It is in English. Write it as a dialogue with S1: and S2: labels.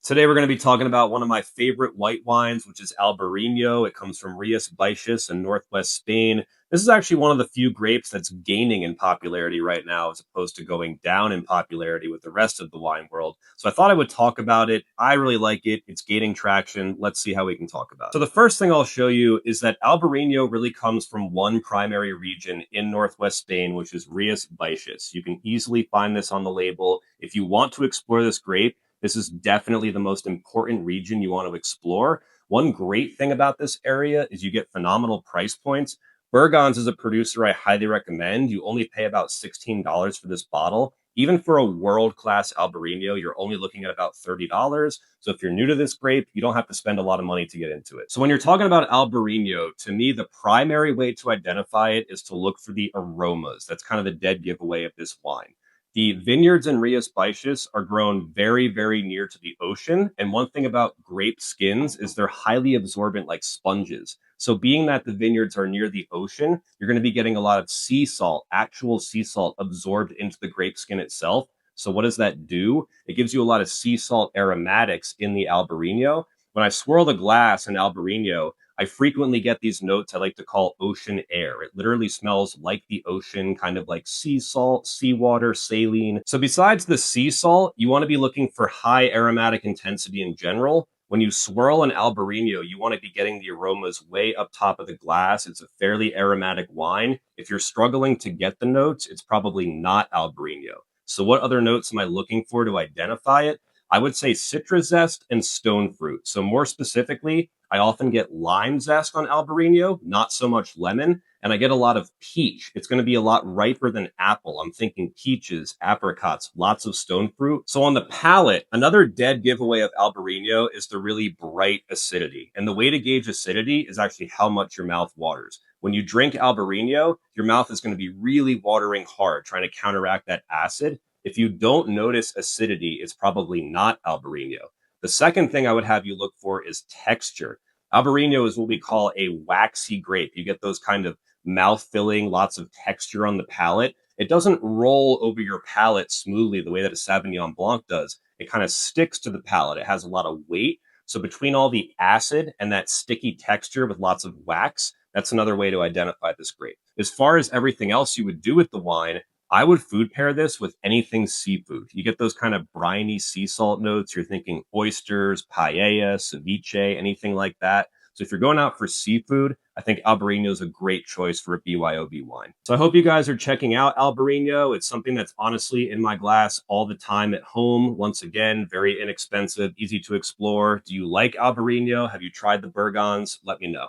S1: Today we're going to be talking about one of my favorite white wines, which is Albariño. It comes from Rias Baixas in northwest Spain. This is actually one of the few grapes that's gaining in popularity right now, as opposed to going down in popularity with the rest of the wine world. So I thought I would talk about it. I really like it. It's gaining traction. Let's see how we can talk about it. So the first thing I'll show you is that Albariño really comes from one primary region in northwest Spain, which is Rias Baixas. You can easily find this on the label. If you want to explore this grape, this is definitely the most important region you want to explore. One great thing about this area is you get phenomenal price points. Burgon's is a producer I highly recommend. You only pay about $16 for this bottle. Even for a world-class Albarino, you're only looking at about $30. So if you're new to this grape, you don't have to spend a lot of money to get into it. So when you're talking about Albarino, to me, the primary way to identify it is to look for the aromas. That's kind of the dead giveaway of this wine. The vineyards in Rias Baixas are grown very, very near to the ocean. And one thing about grape skins is they're highly absorbent like sponges. So being that the vineyards are near the ocean, you're going to be getting a lot of sea salt, actual sea salt absorbed into the grape skin itself. So what does that do? It gives you a lot of sea salt aromatics in the Albarino. When I swirl the glass in Albarino, I frequently get these notes I like to call ocean air. It literally smells like the ocean, kind of like sea salt, seawater, saline. So besides the sea salt, you want to be looking for high aromatic intensity in general. When you swirl an Albarino, you want to be getting the aromas way up top of the glass. It's a fairly aromatic wine. If you're struggling to get the notes, it's probably not Albarino. So what other notes am I looking for to identify it? I would say citrus zest and stone fruit. So more specifically, I often get lime zest on Albarino, not so much lemon, and I get a lot of peach. It's going to be a lot riper than apple. I'm thinking peaches, apricots, lots of stone fruit. So on the palate, another dead giveaway of Albarino is the really bright acidity. And the way to gauge acidity is actually how much your mouth waters. When you drink Albarino, your mouth is going to be really watering hard, trying to counteract that acid. If you don't notice acidity, it's probably not Albarino. The second thing I would have you look for is texture. Albarino is what we call a waxy grape. You get those kind of mouth-filling, lots of texture on the palate. It doesn't roll over your palate smoothly the way that a Sauvignon Blanc does. It kind of sticks to the palate. It has a lot of weight. So between all the acid and that sticky texture with lots of wax, that's another way to identify this grape. As far as everything else you would do with the wine, I would food pair this with anything seafood. You get those kind of briny sea salt notes. You're thinking oysters, paella, ceviche, anything like that. So if you're going out for seafood, I think Albarino is a great choice for a BYOB wine. So I hope you guys are checking out Albarino. It's something that's honestly in my glass all the time at home. Once again, very inexpensive, easy to explore. Do you like Albarino? Have you tried the Burgons? Let me know.